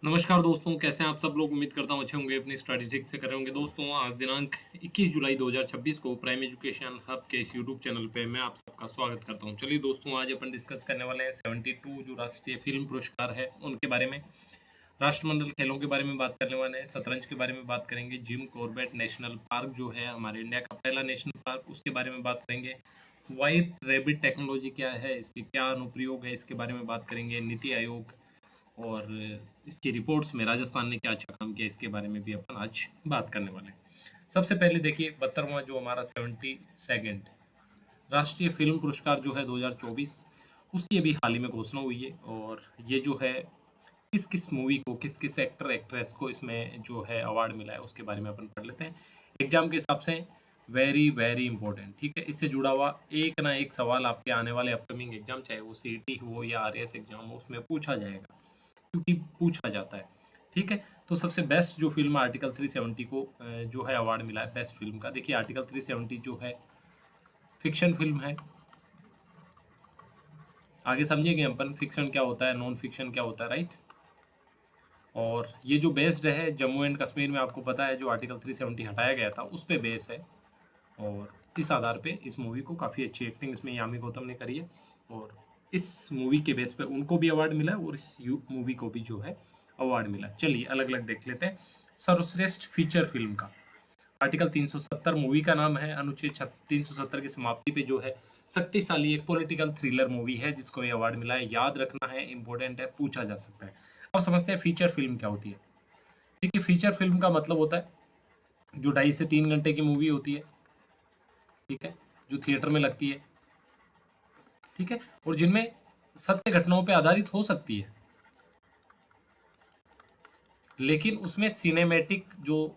नमस्कार दोस्तों, कैसे हैं आप सब लोग। उम्मीद करता हूँ अच्छे होंगे, अपनी स्टडी ठीक से कर रहे होंगे। दोस्तों, आज दिनांक 21 जुलाई 2026 को प्राइम एजुकेशन हब के इस यूट्यूब चैनल पे मैं आप सबका स्वागत करता हूँ। चलिए दोस्तों, आज अपन डिस्कस करने वाले हैं 72 जो राष्ट्रीय फिल्म पुरस्कार है उनके बारे में। राष्ट्रमंडल खेलों के बारे में बात करने वाले हैं, शतरंज के बारे में बात करेंगे, जिम कॉर्बेट नेशनल पार्क जो है हमारे इंडिया का पहला नेशनल पार्क, उसके बारे में बात करेंगे। व्हाइट रैबिट टेक्नोलॉजी क्या है, इसके क्या अनुप्रयोग है, इसके बारे में बात करेंगे। नीति आयोग और इसकी रिपोर्ट्स में राजस्थान ने क्या अच्छा काम किया, इसके बारे में भी अपन आज बात करने वाले हैं। सबसे पहले देखिए 72वां जो हमारा 72nd राष्ट्रीय फिल्म पुरस्कार जो है 2024, उसकी अभी हाल ही में घोषणा हुई है। और ये जो है किस किस मूवी को, किस किस एक्टर एक्ट्रेस को इसमें जो है अवार्ड मिला है, उसके बारे में अपन पढ़ लेते हैं। एग्जाम के हिसाब से वेरी वेरी इंपॉर्टेंट, ठीक है। इससे जुड़ा हुआ एक ना एक सवाल आपके आने वाले अपकमिंग एग्जाम, चाहे वो सीईटी हो या आरएएस एग्जाम हो, उसमें पूछा जाएगा, क्योंकि पूछा जाता है, ठीक है। तो सबसे बेस्ट जो फिल्म आर्टिकल 370 को जो है अवार्ड मिला है बेस्ट फिल्म का। देखिए आर्टिकल 370 जो है फिक्शन फिल्म है। आगे समझेंगे अपन फिक्शन क्या होता है, नॉन फिक्शन क्या होता है, राइट। और ये जो बेस्ड है जम्मू एंड कश्मीर में, आपको पता है जो आर्टिकल 370 हटाया गया था उस पर बेस है। और इस आधार पे इस मूवी को काफ़ी अच्छी एक्टिंग इसमें यामी गौतम ने करी है। और इस मूवी के बेस पे उनको भी अवार्ड मिला है और इस मूवी को भी जो है अवार्ड मिला। चलिए अलग अलग देख लेते हैं। सर्वश्रेष्ठ फीचर फिल्म का आर्टिकल 370 मूवी का नाम है। अनुच्छेद 370 की समाप्ति पे जो है शक्तिशाली एक पॉलिटिकल थ्रिलर मूवी है जिसको ये अवार्ड मिला है। याद रखना है, इंपॉर्टेंट है, पूछा जा सकता है। अब समझते हैं फीचर फिल्म क्या होती है। देखिए फीचर फिल्म का मतलब होता है जो 2.5 से 3 घंटे की मूवी होती है, ठीक है, जो थिएटर में लगती है, ठीक है, और जिनमें सत्य घटनाओं पे आधारित हो सकती है, लेकिन उसमें सिनेमैटिक जो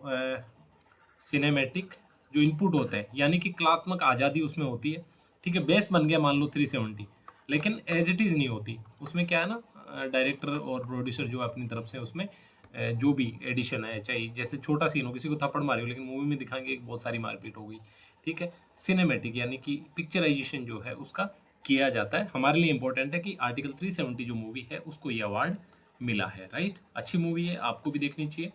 इनपुट होते हैं, यानी कि कलात्मक आज़ादी उसमें होती है, ठीक है। बेस बन गया मान लो 370, लेकिन एज इट इज़ नहीं होती। उसमें क्या है ना, डायरेक्टर और प्रोड्यूसर जो अपनी तरफ से उसमें जो भी एडिशन है, चाहे जैसे छोटा सीन हो, किसी को थप्पड़ मारी हो, लेकिन मूवी में दिखाएंगे कि बहुत सारी मारपीट हो गई, ठीक है। सिनेमैटिक यानी कि पिक्चराइजेशन जो है उसका किया जाता है। हमारे लिए इंपॉर्टेंट है कि आर्टिकल 370 जो मूवी है उसको ये अवार्ड मिला है, राइट। अच्छी मूवी है, आपको भी देखनी चाहिए,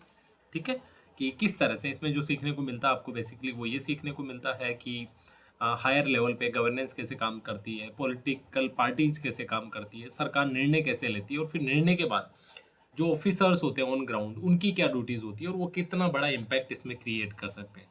ठीक है। कि किस तरह से इसमें जो सीखने को मिलता है आपको, बेसिकली वो ये सीखने को मिलता है कि हायर लेवल पे गवर्नेंस कैसे काम करती है, पॉलिटिकल पार्टीज कैसे काम करती है, सरकार निर्णय कैसे लेती है, और फिर निर्णय के बाद जो ऑफिसर्स होते हैं ऑन ग्राउंड उनकी क्या ड्यूटीज़ होती है और वो कितना बड़ा इम्पैक्ट इसमें क्रिएट कर सकते हैं।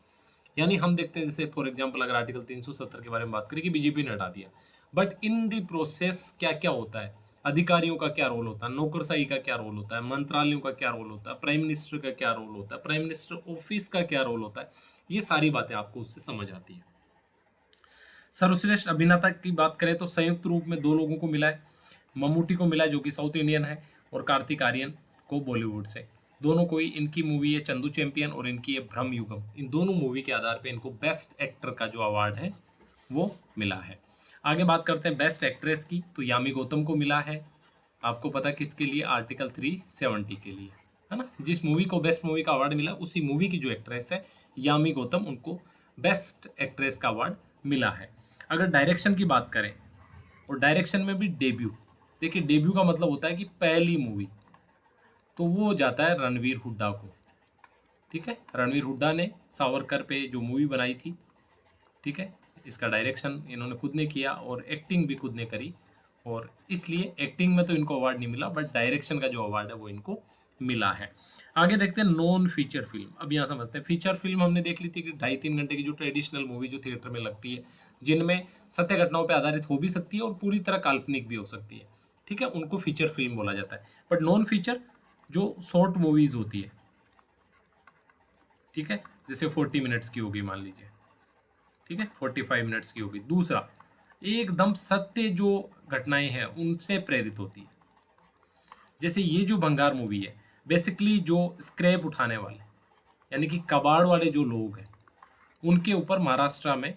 यानी हम देखते हैं जैसे फॉर एग्जांपल अगर आर्टिकल 370 के बारे में बात करें कि बीजेपी ने हटा दिया, बट इन दी प्रोसेस क्या क्या होता है, अधिकारियों का क्या रोल होता है, नौकरशाही का क्या रोल होता है, मंत्रालयों का क्या रोल होता है, प्राइम मिनिस्टर का क्या रोल होता है, प्राइम मिनिस्टर ऑफिस का क्या रोल होता है, ये सारी बातें आपको उससे समझ आती है। सर्वश्रेष्ठ अभिनेता की बात करें तो संयुक्त रूप में दो लोगों को मिला है। मम्मूटी को मिला है जो कि साउथ इंडियन है, और कार्तिक आर्यन को बॉलीवुड से। दोनों को ही, इनकी मूवी है चंदू चैंपियन और इनकी है भ्रम युगम। इन दोनों मूवी के आधार पे इनको बेस्ट एक्टर का जो अवार्ड है वो मिला है। आगे बात करते हैं बेस्ट एक्ट्रेस की, तो यामी गौतम को मिला है। आपको पता है किसके लिए, आर्टिकल 370 के लिए, है ना। जिस मूवी को बेस्ट मूवी का अवार्ड मिला उसी मूवी की जो एक्ट्रेस है यामी गौतम, उनको बेस्ट एक्ट्रेस का अवार्ड मिला है। अगर डायरेक्शन की बात करें, और डायरेक्शन में भी डेब्यू, देखिए डेब्यू का मतलब होता है कि पहली मूवी, तो वो जाता है रणवीर हुड्डा को, ठीक है। रणवीर हुड्डा ने सावरकर पे जो मूवी बनाई थी, ठीक है, इसका डायरेक्शन इन्होंने खुद ने किया और एक्टिंग भी खुद ने करी, और इसलिए एक्टिंग में तो इनको अवार्ड नहीं मिला, बट डायरेक्शन का जो अवार्ड है वो इनको मिला है। आगे देखते हैं नॉन फीचर फिल्म। अब यहाँ समझते हैं फीचर फिल्म हमने देख ली थी कि 2.5-3 घंटे की जो ट्रेडिशनल मूवी जो थिएटर में लगती है, जिनमें सत्य घटनाओं पर आधारित हो भी सकती है और पूरी तरह काल्पनिक भी हो सकती है, ठीक है, उनको फीचर फिल्म बोला जाता है। बट नॉन फीचर जो शॉर्ट मूवीज होती है, ठीक है, जैसे 40 मिनट्स की होगी मान लीजिए, ठीक है, 45 मिनट्स की होगी। दूसरा, एकदम सत्य जो घटनाएं हैं उनसे प्रेरित होती है। जैसे ये जो भंगार मूवी है, बेसिकली जो स्क्रैप उठाने वाले, यानी कि कबाड़ वाले जो लोग हैं, उनके ऊपर महाराष्ट्र में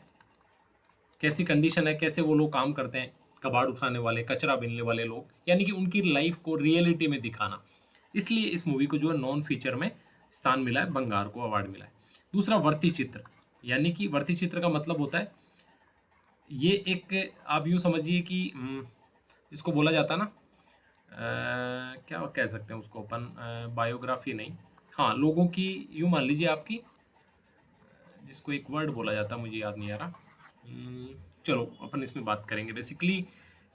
कैसी कंडीशन है, कैसे वो लोग काम करते हैं, कबाड़ उठाने वाले, कचरा बीनने वाले लोग, यानी कि उनकी लाइफ को रियलिटी में दिखाना। इसलिए इस मूवी को जो है नॉन फीचर में स्थान मिला है, बंगार को अवार्ड मिला है। दूसरा, वर्ती चित्र, यानी कि वर्ती चित्र का मतलब होता है, ये एक, आप यूँ समझिए कि इसको बोला जाता है ना, क्या कह सकते हैं उसको अपन, बायोग्राफी नहीं, हाँ लोगों की, यूँ मान लीजिए आपकी, जिसको एक वर्ड बोला जाता है मुझे याद नहीं आ रहा। चलो अपन इसमें बात करेंगे बेसिकली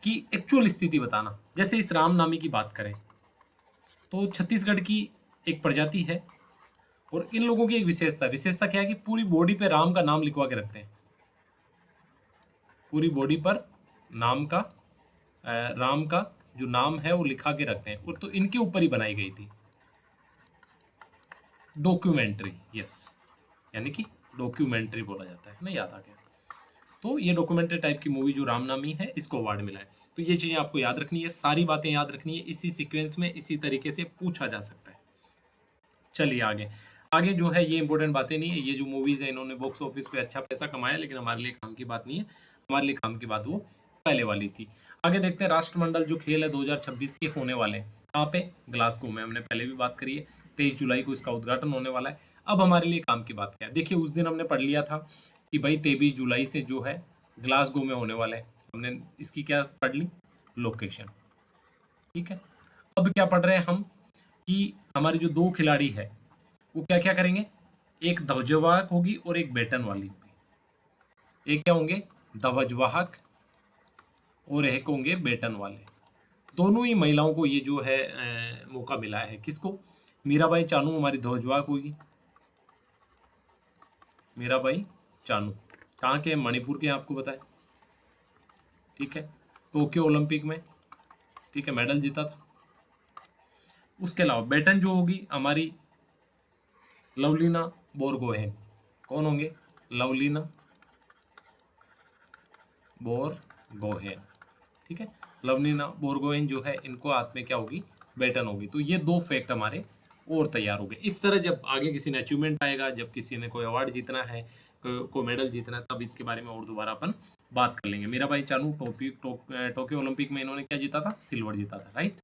कि एक्चुअल स्थिति बताना। जैसे इस राम नामी की बात करें तो छत्तीसगढ़ की एक प्रजाति है, और इन लोगों की एक विशेषता क्या है कि पूरी बॉडी पे राम का नाम लिखवा के रखते हैं। पूरी बॉडी पर नाम का राम का जो नाम है वो लिखा के रखते हैं, और तो इनके ऊपर ही बनाई गई थी डॉक्यूमेंट्री। यस, यानी कि डॉक्यूमेंट्री बोला जाता है ना, याद आ गया। तो ये डॉक्यूमेंट्री टाइप की मूवी जो रामनामी है, इसको अवार्ड मिला है। तो ये चीज़ें आपको याद रखनी है, सारी बातें याद रखनी है, इसी सीक्वेंस में इसी तरीके से पूछा जा सकता है। चलिए आगे। आगे जो है ये इंपॉर्टेंट बातें नहीं है, ये जो मूवीज़ है इन्होंने बॉक्स ऑफिस पे अच्छा पैसा कमाया, लेकिन हमारे लिए काम की बात नहीं है। हमारे लिए काम की बात वो पहले वाली थी। आगे देखते हैं राष्ट्रमंडल जो खेल है 2026 के होने वाले हैं। कहाँ पे? ग्लासगो में। हमने पहले भी बात करी है, 23 जुलाई को इसका उद्घाटन होने वाला है। अब हमारे लिए काम की बात क्या है? देखिए उस दिन हमने पढ़ लिया था कि भाई 23 जुलाई से जो है ग्लासगो में होने वाला है। हमने इसकी क्या पढ़ ली? लोकेशन। ठीक है। अब क्या पढ़ रहे हैं हम कि हमारे जो दो खिलाड़ी है वो क्या क्या करेंगे? एक ध्वजवाहक होगी और एक बैटन वाली होगी। एक क्या होंगे? ध्वजवाहक, और एक होंगे बैटन वाले। दोनों ही महिलाओं को ये जो है मौका मिला है। किसको? मीराबाई चानू हमारी ध्वजवाहक होगी। मीराबाई चानू कहाँ के? मणिपुर के, आपको बताए। ठीक है। टोक्यो ओलंपिक में, ठीक है, मेडल जीता था। उसके अलावा बैटन जो होगी हमारी लवलीना बोरगोहेन। कौन होंगे? लवलीना बोरगोहेन। ठीक है। लवलीना बोरगोहेन जो है, इनको हाथ में क्या होगी? बैटन होगी। तो ये दो फैक्ट हमारे और तैयार हो गए। इस तरह जब आगे किसी ने अचीवमेंट आएगा, जब किसी ने कोई अवार्ड जीतना है, कोई मेडल जीतना है, तब इसके बारे में और दोबारा अपन बात कर लेंगे। मीराबाई चानू टोक्यो ओलंपिक में इन्होंने क्या जीता था? सिल्वर जीता था, राइट।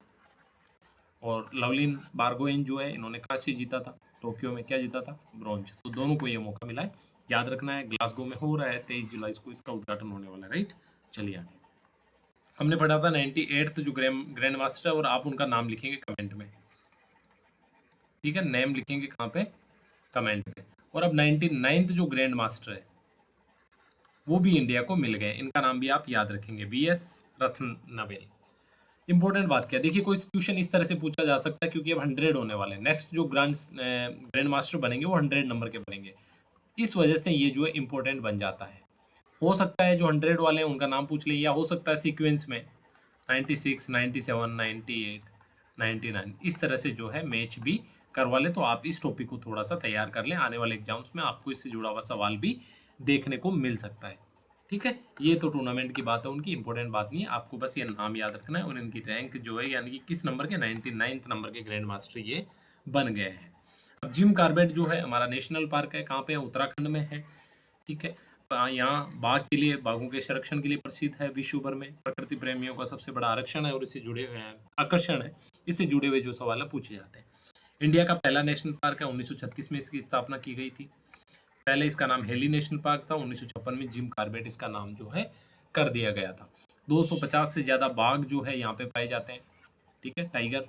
और लवलिन बारगोइन जो है, इन्होंने कांस्य जीता था। टोक्यो में क्या जीता था? ब्रॉन्ज। तो दोनों को ये मौका मिला है। याद रखना है, ग्लासगो में हो रहा है 23 जुलाई को इसका उद्घाटन होने वाला है, राइट। चलिए आगे। हमने पढ़ा था 98th जो ग्रैंड मास्टर है, और आप उनका नाम लिखेंगे कमेंट में। ठीक है, नेम लिखेंगे कहाँ पे? कमेंट पे। और अब 99th जो ग्रैंड मास्टर है वो भी इंडिया को मिल गए। इनका नाम भी आप याद रखेंगे, VS रत्नवेल। इंपॉर्टेंट बात क्या है? देखिए कोई क्वेश्चन इस तरह से पूछा जा सकता है, क्योंकि अब 100 होने वाले हैं। नेक्स्ट जो ग्रैंड मास्टर बनेंगे वो 100 नंबर के बनेंगे। इस वजह से ये जो है इंपॉर्टेंट बन जाता है। हो सकता है जो 100 वाले हैं उनका नाम पूछ ले, या हो सकता है सीक्वेंस में 96, 97, 98, 99 इस तरह से जो है मैच भी करवा ले। तो आप इस टॉपिक को थोड़ा सा तैयार कर लें, आने वाले एग्जाम्स में आपको इससे जुड़ा हुआ सवाल भी देखने को मिल सकता है। ठीक है। ये तो टूर्नामेंट की बात है, उनकी इंपॉर्टेंट बात नहीं है। आपको बस ये नाम याद रखना है, और इनकी रैंक जो है, यानी कि किस नंबर के? 99th नंबर के ग्रैंड मास्टर ये बन गए हैं। अब जिम कॉर्बेट जो है हमारा नेशनल पार्क है, कहाँ पे है? उत्तराखंड में है। ठीक है। यहाँ बाघ के लिए, बाघों के संरक्षण के लिए प्रसिद्ध है विश्व भर में। प्रकृति प्रेमियों का सबसे बड़ा आरक्षण है, और इससे जुड़े आकर्षण है। इससे जुड़े हुए जो सवाल है पूछे जाते हैं। इंडिया का पहला नेशनल पार्क है, 1936 में इसकी स्थापना की गई थी। पहले इसका नाम हेली नेशनल पार्क था। 1956 में जिम कॉर्बेट इसका नाम जो है कर दिया गया था। 250 से ज़्यादा बाघ जो है यहाँ पे पाए जाते हैं। ठीक है। टाइगर,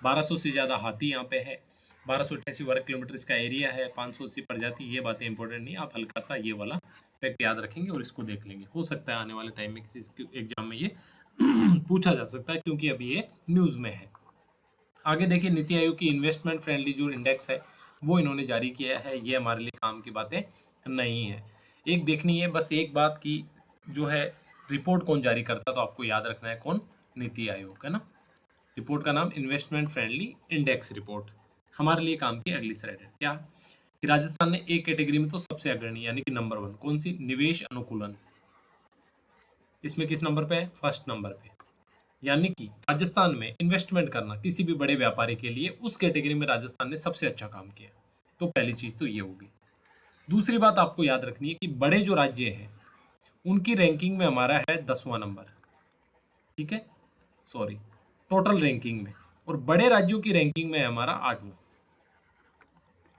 1200 से ज़्यादा हाथी यहाँ पे है। 1288 वर्ग किलोमीटर इसका एरिया है। 580 प्रजाति। ये बातें इंपॉर्टेंट नहीं, आप हल्का सा ये वाला फैक्ट याद रखेंगे और इसको देख लेंगे। हो सकता है आने वाले टाइम में किसी एग्जाम में ये पूछा जा सकता है, क्योंकि अभी ये न्यूज़ में है। आगे देखिए, नीति आयोग की इन्वेस्टमेंट फ्रेंडली जो इंडेक्स है वो इन्होंने जारी किया है। ये हमारे लिए काम की बातें नहीं है। एक देखनी है बस एक बात की, जो है रिपोर्ट कौन जारी करता, तो आपको याद रखना है कौन? नीति आयोग, है ना। रिपोर्ट का नाम इन्वेस्टमेंट फ्रेंडली इंडेक्स रिपोर्ट। हमारे लिए काम की अगली स्लाइड है क्या कि राजस्थान ने एक कैटेगरी में तो सबसे अग्रणी, यानी कि नंबर 1, कौन सी? निवेश अनुकूलन। इसमें किस नंबर पे है? फर्स्ट नंबर पे। यानी कि राजस्थान में इन्वेस्टमेंट करना किसी भी बड़े व्यापारी के लिए, उस कैटेगरी में राजस्थान ने सबसे अच्छा काम किया। तो पहली चीज तो ये होगी। दूसरी बात आपको याद रखनी है कि बड़े जो राज्य हैं उनकी रैंकिंग में हमारा है 10वां नंबर। ठीक है, सॉरी, टोटल रैंकिंग में, और बड़े राज्यों की रैंकिंग में है हमारा 8वां।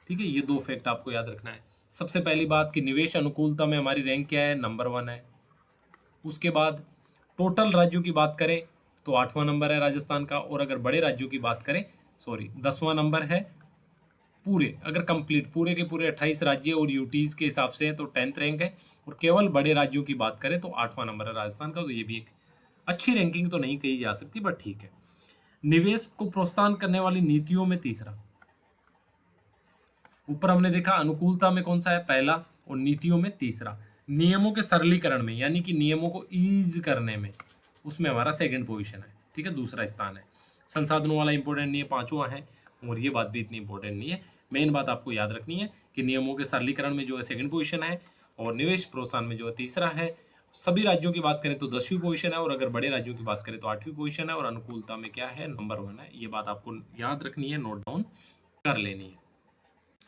ठीक है, ये दो फैक्ट आपको याद रखना है। सबसे पहली बात कि निवेश अनुकूलता में हमारी रैंक क्या है? नंबर 1 है। उसके बाद टोटल राज्यों की बात करें तो 8वां नंबर है राजस्थान का। और अगर बड़े राज्यों की बात करें, 10वां नंबर है पूरे, अगर कंप्लीट पूरे के पूरे 28 राज्य और यूटीज के हिसाब से है तो 10th रैंक है। और केवल बड़े राज्यों की बात करें तो 8वां नंबर है राजस्थान का। तो ये भी एक अच्छी रैंकिंग तो नहीं कही जा सकती, बट ठीक है। निवेश को प्रोत्साहन करने वाली नीतियों में तीसरा, ऊपर हमने देखा अनुकूलता में कौन सा है, पहला, और नीतियों में तीसरा। नियमों के सरलीकरण में, यानी कि नियमों को ईज करने में, उसमें हमारा सेकंड पोजीशन है, ठीक है, दूसरा स्थान है। संसाधनों वाला इंपॉर्टेंट नहीं है, 5वां है। और ये बात भी इतनी इंपॉर्टेंट नहीं है। मेन बात आपको याद रखनी है कि नियमों के सरलीकरण में जो है सेकंड पोजीशन है, और निवेश प्रोत्साहन में जो है तीसरा है। सभी राज्यों की बात करें तो 10वीं पोजीशन है, और अगर बड़े राज्यों की बात करें तो 8वीं पोजीशन है, और अनुकूलता में क्या है, नंबर 1 है। ये बात आपको याद रखनी है, नोट डाउन कर लेनी है।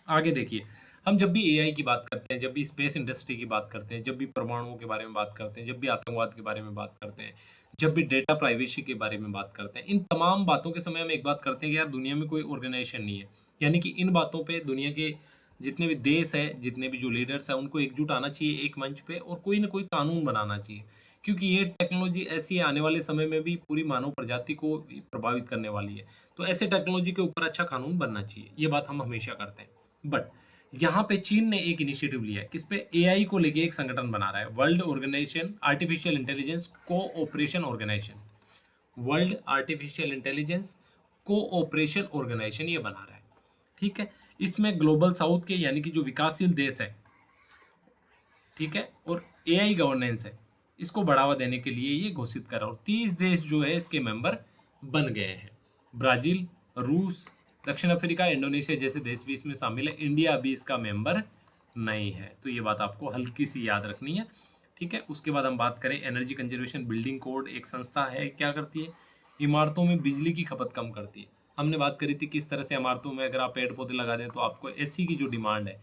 आगे देखिए, हम जब भी एआई की बात करते हैं, जब भी स्पेस इंडस्ट्री की बात करते हैं, जब भी परमाणुओं के बारे में बात करते हैं, जब भी आतंकवाद के बारे में बात करते हैं, जब भी डेटा प्राइवेसी के बारे में बात करते हैं, इन तमाम बातों के समय हम एक बात करते हैं कि यार दुनिया में कोई ऑर्गेनाइजेशन नहीं है। यानी कि इन बातों पे दुनिया के जितने भी देश है, जितने भी जो लीडर्स हैं, उनको एकजुट आना चाहिए एक मंच पे, और कोई ना कोई कानून बनाना चाहिए। क्योंकि ये टेक्नोलॉजी ऐसी आने वाले समय में भी पूरी मानव प्रजाति को प्रभावित करने वाली है। तो ऐसे टेक्नोलॉजी के ऊपर अच्छा कानून बनना चाहिए, ये बात हम हमेशा करते हैं। बट यहाँ पे चीन ने एक इनिशिएटिव लिया है, किस पे, एआई को लेके एक संगठन बना रहा है, world organisation artificial intelligence cooperation organisation. World artificial intelligence cooperation organisation ये बना रहा है, ठीक है। इसमें ग्लोबल साउथ के, यानी कि जो विकासशील देश है, ठीक है, और एआई गवर्नेंस है, इसको बढ़ावा देने के लिए ये घोषित करा। और 30 देश जो है इसके मेंबर बन गए हैं। ब्राजील, रूस, दक्षिण अफ्रीका, इंडोनेशिया जैसे देश भी इसमें शामिल है। इंडिया अभी इसका मेंबर नहीं है, तो ये बात आपको हल्की सी याद रखनी है, ठीक है। उसके बाद हम बात करें एनर्जी कंजर्वेशन बिल्डिंग कोड, एक संस्था है, क्या करती है, इमारतों में बिजली की खपत कम करती है। हमने बात करी थी किस तरह से इमारतों में अगर आप पेड़ पौधे लगा दें तो आपको एसी की जो डिमांड है,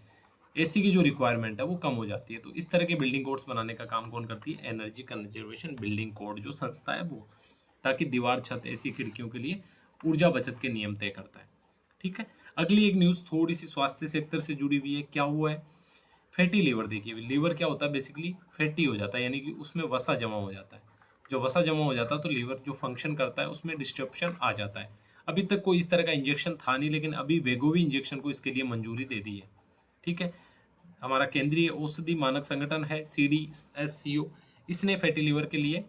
एसी की जो रिक्वायरमेंट है वो कम हो जाती है। तो इस तरह के बिल्डिंग कोड्स बनाने का काम कौन करती है, एनर्जी कंजर्वेशन बिल्डिंग कोड जो संस्था है वो, ताकि दीवार, छत, एसी, खिड़कियों के लिए ऊर्जा बचत के नियम तय करता है, ठीक है। अगली एक न्यूज़ थोड़ी सी स्वास्थ्य सेक्टर से जुड़ी हुई है, क्या हुआ है, फैटी लीवर। देखिए लीवर क्या होता है, बेसिकली फैटी हो जाता है, यानी कि उसमें वसा जमा हो जाता है। जो वसा जमा हो जाता है तो लीवर जो फंक्शन करता है उसमें डिस्टर्बशन आ जाता है। अभी तक कोई इस तरह का इंजेक्शन था नहीं, लेकिन अभी वेगोवी इंजेक्शन को इसके लिए मंजूरी दे दी है, ठीक है। हमारा केंद्रीय औषधि मानक संगठन है CDSCO, इसने फैटी लीवर के लिए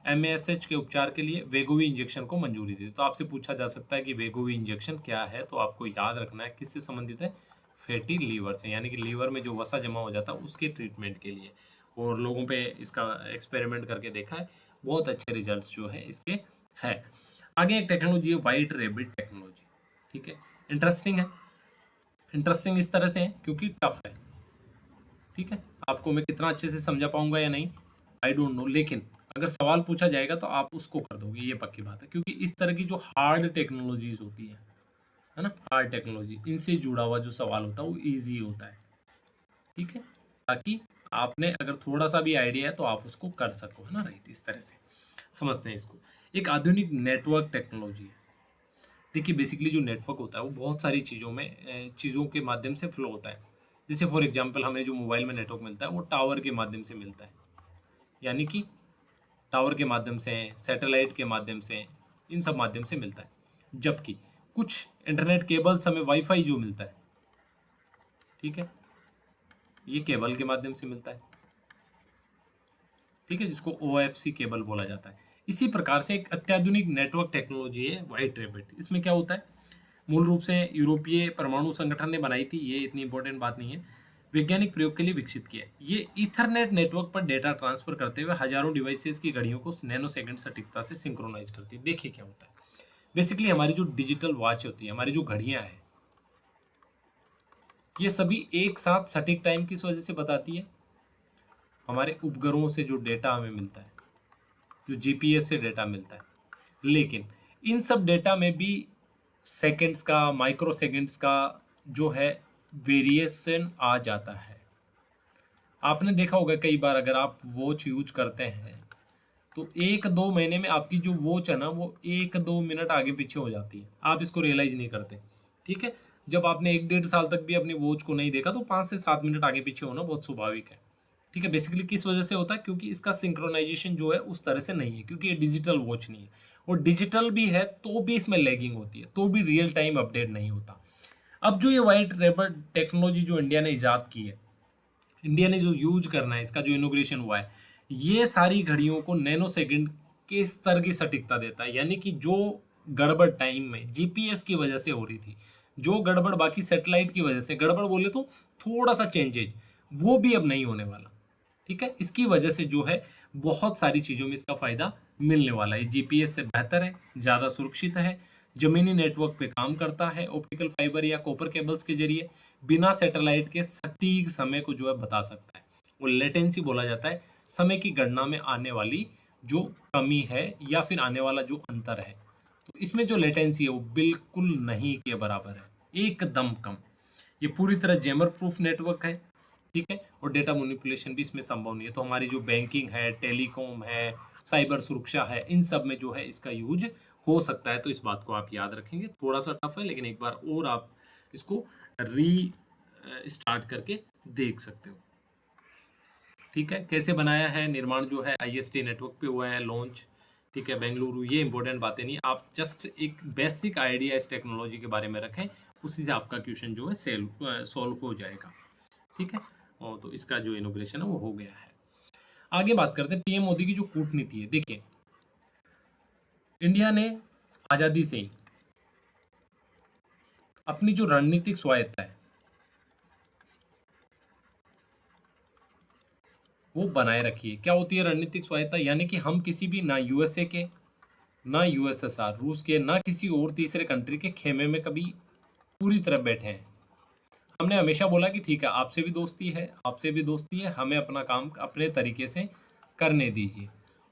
MASH के उपचार के लिए वेगोवी इंजेक्शन को मंजूरी दी। तो आपसे पूछा जा सकता है कि वेगोवी इंजेक्शन क्या है, तो आपको याद रखना है किससे संबंधित है, फैटी लीवर से, यानी कि लीवर में जो वसा जमा हो जाता है उसके ट्रीटमेंट के लिए। और लोगों पे इसका एक्सपेरिमेंट करके देखा है, बहुत अच्छे रिजल्ट्स जो है इसके है। आगे एक टेक्नोलॉजी है वाइट रेबिट टेक्नोलॉजी, ठीक है। इंटरेस्टिंग है, इंटरेस्टिंग इस तरह से है क्योंकि टफ है, ठीक है। आपको मैं कितना अच्छे से समझा पाऊंगा या नहीं, आई डोंट नो, लेकिन अगर सवाल पूछा जाएगा तो आप उसको कर दोगे, ये पक्की बात है। क्योंकि इस तरह की जो हार्ड टेक्नोलॉजीज होती है ना, हार्ड टेक्नोलॉजी, इनसे जुड़ा हुआ जो सवाल होता है वो ईजी होता है, ठीक है। ताकि आपने अगर थोड़ा सा भी आइडिया है तो आप उसको कर सको, है ना, राइट। इस तरह से समझते हैं इसको। एक आधुनिक नेटवर्क टेक्नोलॉजी है। देखिए बेसिकली जो नेटवर्क होता है वो बहुत सारी चीज़ों में चीज़ों के माध्यम से फ्लो होता है। जैसे फॉर एग्जांपल हमें जो मोबाइल में नेटवर्क मिलता है वो टावर के माध्यम से मिलता है, यानी कि टावर के माध्यम से, सैटेलाइट के माध्यम से, इन सब माध्यम से मिलता है। जबकि कुछ इंटरनेट केबल्स हमें वाईफाई जो मिलता है, ठीक है, ये केबल के माध्यम से मिलता है, ठीक है, जिसको OFC केबल बोला जाता है। इसी प्रकार से एक अत्याधुनिक नेटवर्क टेक्नोलॉजी है व्हाइट रैबिट। इसमें क्या होता है, मूल रूप से यूरोपीय परमाणु संगठन ने बनाई थी, ये इतनी इंपॉर्टेंट बात नहीं है, वैज्ञानिक प्रयोग के लिए विकसित किया है। ये ईथरनेट नेटवर्क पर डेटा ट्रांसफर करते हुए हजारों डिवाइसेस की घड़ियों को नैनो सेकंड सटीकता से सिंक्रोनाइज करती है। देखिए क्या होता है, बेसिकली हमारी जो डिजिटल वॉच होती है, हमारी जो घड़ियां हैं, ये सभी एक साथ सटीक टाइम किस वजह से बताती है, हमारे उपग्रहों से जो डेटा हमें मिलता है, जो GPS से डेटा मिलता है। लेकिन इन सब डेटा में भी सेकंड्स का, माइक्रो सेकंड्स का जो है वेरिएशन आ जाता है। आपने देखा होगा कई बार अगर आप वॉच यूज करते हैं तो 1-2 महीने में आपकी जो वॉच है ना वो 1-2 मिनट आगे पीछे हो जाती है, आप इसको रियलाइज नहीं करते, ठीक है। जब आपने 1-1.5 साल तक भी अपनी वॉच को नहीं देखा तो 5 से 7 मिनट आगे पीछे होना बहुत स्वाभाविक है, ठीक है। बेसिकली किस वजह से होता है, क्योंकि इसका सिंक्रोनाइजेशन जो है उस तरह से नहीं है, क्योंकि ये डिजिटल वॉच नहीं है। और डिजिटल भी है तो भी इसमें लैगिंग होती है, तो भी रियल टाइम अपडेट नहीं होता। अब जो ये वाइट रेबर्ट टेक्नोलॉजी जो इंडिया ने ईजाद की है, इंडिया ने जो यूज करना है, इसका जो इनोग्रेशन हुआ है, ये सारी घड़ियों को नैनो सेकंड के स्तर की सटीकता देता है। यानी कि जो गड़बड़ टाइम में जीपीएस की वजह से हो रही थी, जो गड़बड़ बाकी सैटेलाइट की वजह से, गड़बड़ बोले तो थोड़ा सा चेंजेज, वो भी अब नहीं होने वाला। ठीक है, इसकी वजह से जो है बहुत सारी चीज़ों में इसका फ़ायदा मिलने वाला है। जीपीएस से बेहतर है, ज़्यादा सुरक्षित है, ज़मीनी नेटवर्क पे काम करता है, ऑप्टिकल फाइबर या कॉपर केबल्स के जरिए बिना सैटेलाइट के सटीक समय को जो है बता सकता है। और लेटेंसी बोला जाता है समय की गणना में आने वाली जो कमी है या फिर आने वाला जो अंतर है। तो इसमें जो लेटेंसी है वो बिल्कुल नहीं के बराबर है, एकदम कम। ये पूरी तरह जैमर प्रूफ नेटवर्क है, ठीक है, और डेटा मैनिपुलेशन भी इसमें संभव नहीं है। तो हमारी जो बैंकिंग है, टेलीकॉम है, साइबर सुरक्षा है, इन सब में जो है इसका यूज हो सकता है। तो इस बात को आप याद रखेंगे। थोड़ा सा टफ है, लेकिन एक बार और आप इसको री स्टार्ट करके देख सकते हो। ठीक है, कैसे बनाया है, निर्माण जो है आईएसटी नेटवर्क पे हुआ है लॉन्च, ठीक है, बेंगलुरु। ये इंपॉर्टेंट बातें नहीं, आप जस्ट एक बेसिक आइडिया इस टेक्नोलॉजी के बारे में रखें, उसी से आपका क्वेश्चन जो है सॉल्व हो जाएगा। ठीक है, और तो इसका जो इनोग्रेशन है वो हो गया है। आगे बात करते हैं पीएम मोदी की जो कूटनीति है। देखिए, इंडिया ने आजादी से ही अपनी जो रणनीतिक स्वायत्ता है वो बनाए रखी है। क्या होती है रणनीतिक स्वायत्ता? यानी कि हम किसी भी, ना यूएसए के, ना यूएसएसआर रूस के, ना किसी और तीसरे कंट्री के खेमे में कभी पूरी तरह बैठे हैं। हमने हमेशा बोला कि ठीक है, आपसे भी दोस्ती है, आपसे भी दोस्ती है, हमें अपना काम अपने तरीके से करने दीजिए।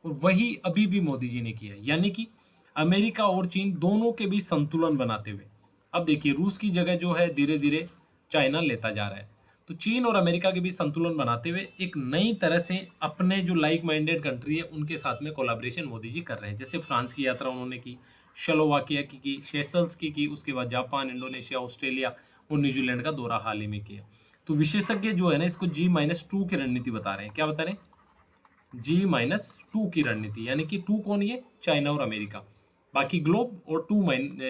और वही अभी भी मोदी जी ने किया है। यानी कि अमेरिका और चीन दोनों के बीच संतुलन बनाते हुए, अब देखिए रूस की जगह जो है धीरे धीरे चाइना लेता जा रहा है। तो चीन और अमेरिका के बीच संतुलन बनाते हुए एक नई तरह से अपने जो लाइक माइंडेड कंट्री है उनके साथ में कोलैबोरेशन मोदी जी कर रहे हैं। जैसे फ्रांस की यात्रा उन्होंने की, स्लोवाकिया की, सेशल्स की, उसके बाद जापान, इंडोनेशिया, ऑस्ट्रेलिया और न्यूजीलैंड का दौरा हाल ही में किया। तो विशेषज्ञ जो है ना, इसको G-2 की रणनीति बता रहे हैं। क्या बता रहे हैं? G-2 की रणनीति। यानी कि 2 कौन? ये चाइना और अमेरिका, बाकी ग्लोब, और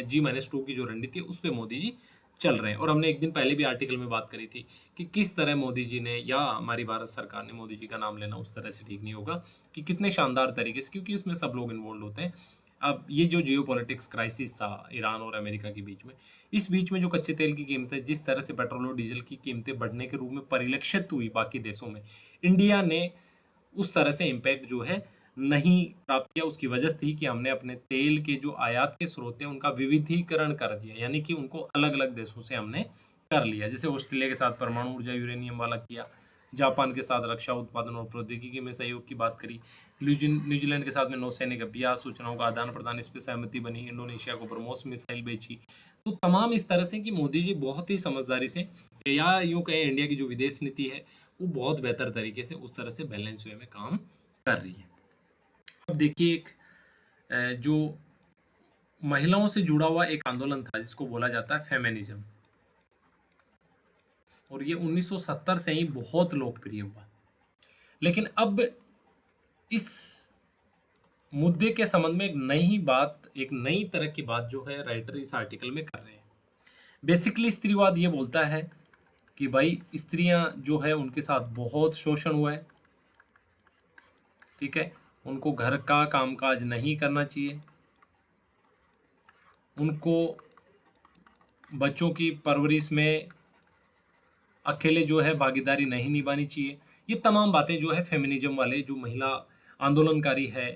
G-2 की जो रणनीति है उस पर मोदी जी चल रहे हैं। और हमने एक दिन पहले भी आर्टिकल में बात करी थी कि किस तरह मोदी जी ने, या हमारी भारत सरकार ने, मोदी जी का नाम लेना उस तरह से ठीक नहीं होगा, कि कितने शानदार तरीके से, क्योंकि इसमें सब लोग इन्वॉल्व होते हैं। अब ये जो जियोपॉलिटिक्स क्राइसिस था ईरान और अमेरिका के बीच में, इस बीच में जो कच्चे तेल की कीमतें, जिस तरह से पेट्रोल और डीजल की कीमतें बढ़ने के रूप में परिलक्षित हुई बाकी देशों में, इंडिया ने उस तरह से इम्पैक्ट जो है नहीं प्राप्त किया। उसकी वजह थी कि हमने अपने तेल के जो आयात के स्रोत हैं उनका विविधीकरण कर दिया, यानी कि उनको अलग अलग देशों से हमने कर लिया। जैसे ऑस्ट्रेलिया के साथ परमाणु ऊर्जा यूरेनियम वाला किया, जापान के साथ रक्षा उत्पादन और प्रौद्योगिकी में सहयोग की बात करी, न्यूजीलैंड के साथ में नौसैनिक अभ्यास, सूचनाओं का आदान प्रदान, इस पर सहमति बनी, इंडोनेशिया को ब्रह्मोस मिसाइल बेची। तो तमाम इस तरह से कि मोदी जी बहुत ही समझदारी से, या यूँ कहें इंडिया की जो विदेश नीति है वो बहुत बेहतर तरीके से उस तरह से बैलेंस वे में काम कर रही है। अब देखिए, एक जो महिलाओं से जुड़ा हुआ एक आंदोलन था जिसको बोला जाता है फेमिनिज्म, और ये 1970 से ही बहुत लोकप्रिय हुआ। लेकिन अब इस मुद्दे के संबंध में एक नई बात, एक नई तरह की बात जो है राइटर इस आर्टिकल में कर रहे हैं। बेसिकली स्त्रीवाद ये बोलता है कि भाई स्त्रियां जो है उनके साथ बहुत शोषण हुआ है, ठीक है, उनको घर का कामकाज नहीं करना चाहिए, उनको बच्चों की परवरिश में अकेले जो है भागीदारी नहीं निभानी चाहिए। ये तमाम बातें जो है फेमिनिज्म वाले जो महिला आंदोलनकारी है,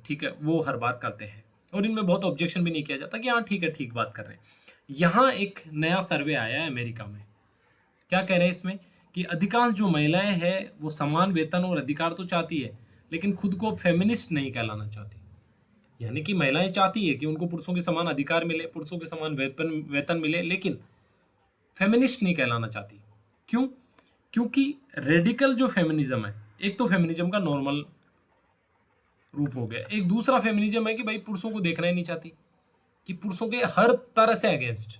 ठीक है, वो हर बार करते हैं, और इनमें बहुत ऑब्जेक्शन भी नहीं किया जाता कि हाँ ठीक है, ठीक बात कर रहे हैं। यहाँ एक नया सर्वे आया है अमेरिका में। क्या कह रहे हैं इसमें? कि अधिकांश जो महिलाएं हैं वो समान वेतन और अधिकार तो चाहती है, लेकिन खुद को फेमिनिस्ट नहीं कहलाना चाहती। यानी कि महिलाएं चाहती है कि उनको पुरुषों के समान अधिकार मिले, पुरुषों के समान वेतन मिले, लेकिन फेमिनिस्ट नहीं कहलाना चाहती। क्यों? क्योंकि रेडिकल जो फेमिनिज्म है, एक तो फेमिनिज्म का नॉर्मल रूप हो गया, एक दूसरा फेमिनिज्म है कि भाई पुरुषों को देखना ही नहीं चाहती, कि पुरुषों के हर तरह से अगेंस्ट।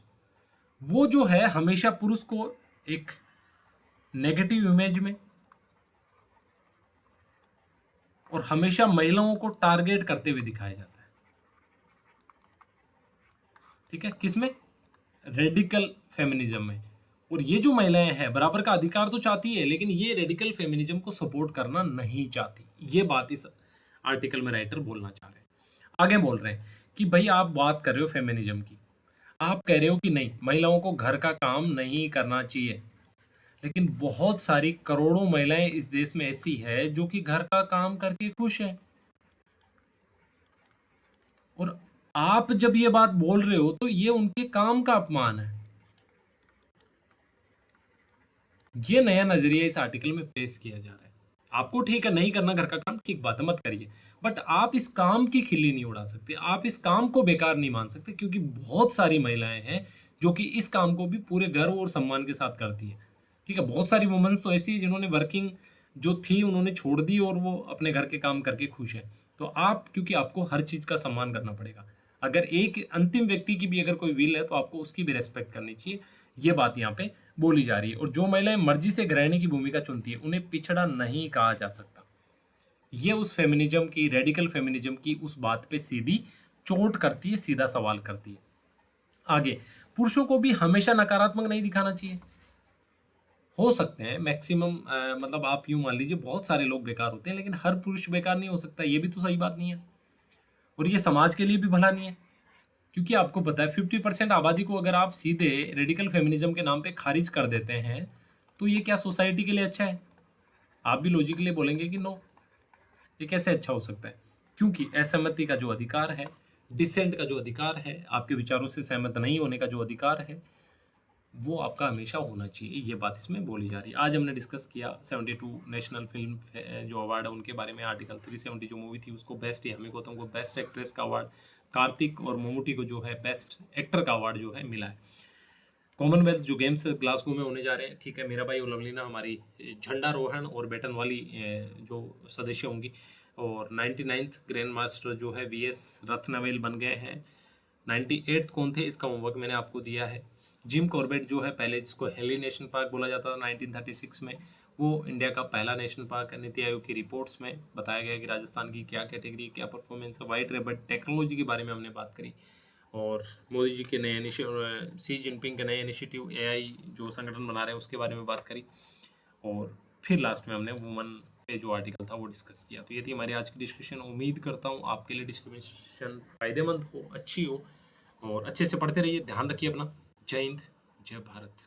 वो जो है हमेशा पुरुष को एक नेगेटिव इमेज में और हमेशा महिलाओं को टारगेट करते हुए दिखाया जाता है। ठीक है, किसमें? रेडिकल फेमिनिज्म में। और ये जो महिलाएं हैं बराबर का अधिकार तो चाहती है, लेकिन ये रेडिकल फेमिनिज्म को सपोर्ट करना नहीं चाहती। ये बात इस आर्टिकल में राइटर बोलना चाह रहे हैं। आगे बोल रहे हैं कि भाई आप बात कर रहे हो फेमिनिज्म की, आप कह रहे हो कि नहीं महिलाओं को घर का काम नहीं करना चाहिए, लेकिन बहुत सारी करोड़ों महिलाएं इस देश में ऐसी है जो कि घर का काम करके खुश है। और आप जब ये बात बोल रहे हो तो ये उनके काम का अपमान है। ये नया नजरिया इस आर्टिकल में पेश किया जा रहा है। आपको ठीक है नहीं करना घर का काम, ठीक बात है, मत करिए, बट आप इस काम की खिल्ली नहीं उड़ा सकते, आप इस काम को बेकार नहीं मान सकते, क्योंकि बहुत सारी महिलाएं हैं जो कि इस काम को भी पूरे गर्व और सम्मान के साथ करती है। ठीक है, बहुत सारी वुमेन्स तो ऐसी है जिन्होंने वर्किंग जो थी उन्होंने छोड़ दी और वो अपने घर के काम करके खुश है। तो आप, क्योंकि आपको हर चीज का सम्मान करना पड़ेगा, अगर एक अंतिम व्यक्ति की भी अगर कोई विल है तो आपको उसकी भी रेस्पेक्ट करनी चाहिए। ये बात यहाँ पे बोली जा रही है। और जो महिलाएं मर्जी से गृहिणी की भूमिका चुनती है उन्हें पिछड़ा नहीं कहा जा सकता। ये उस फेमिनिज्म की, रेडिकल फेमिनिज्म की उस बात पे सीधी चोट करती है, सीधा सवाल करती है। आगे, पुरुषों को भी हमेशा नकारात्मक नहीं दिखाना चाहिए। हो सकते हैं मैक्सिमम, मतलब आप यूं मान लीजिए बहुत सारे लोग बेकार होते हैं, लेकिन हर पुरुष बेकार नहीं हो सकता, ये भी तो सही बात नहीं है। और ये समाज के लिए भी भला नहीं है, क्योंकि आपको पता है 50% आबादी को अगर आप सीधे रेडिकल फेमिनिज्म के नाम पे खारिज कर देते हैं तो ये क्या सोसाइटी के लिए अच्छा है? आप भी लॉजिकली बोलेंगे कि नो, ये कैसे अच्छा हो सकता है? क्योंकि असहमति का जो अधिकार है, डिसेंट का जो अधिकार है, आपके विचारों से सहमत नहीं होने का जो अधिकार है, वो आपका हमेशा होना चाहिए। ये बात इसमें बोली जा रही है। आज हमने डिस्कस किया 72 नेशनल फिल्म जो अवार्ड है उनके बारे में। आर्टिकल 370 जो मूवी थी उसको बेस्ट, यामी गौतम को बेस्ट एक्ट्रेस का अवार्ड, कार्तिक और ममूटी को जो है बेस्ट एक्टर का अवार्ड जो है मिला है। कॉमनवेल्थ जो गेम्स ग्लासगो में होने जा रहे हैं, ठीक है, मीरा भाई और लवलीना हमारी झंडारोहण और बैटन वाली जो सदस्य होंगी, और 99th ग्रैंड मास्टर जो है VS रत्नवेल बन गए हैं। 98th कौन थे इसका होमवर्क मैंने आपको दिया है। जिम कॉर्बेट जो है, पहले जिसको हेली नेशनल पार्क बोला जाता था 1936 में, वो इंडिया का पहला नेशनल पार्क है। नीति आयोग की रिपोर्ट्स में बताया गया कि राजस्थान की क्या कैटेगरी, क्या परफॉर्मेंस है। वाइट रेबट टेक्नोलॉजी के बारे में हमने बात करी, और मोदी जी के नए सी जिनपिंग के नए इनिशिएटिव AI जो संगठन बना रहे हैं उसके बारे में बात करी, और फिर लास्ट में हमने वुमन पे जो आर्टिकल था वो डिस्कस किया। तो ये थी हमारी आज की डिस्कशन। उम्मीद करता हूँ आपके लिए डिस्कशन फायदेमंद हो, अच्छी हो, और अच्छे से पढ़ते रहिए। ध्यान रखिए अपना। जय हिंद, जय भारत।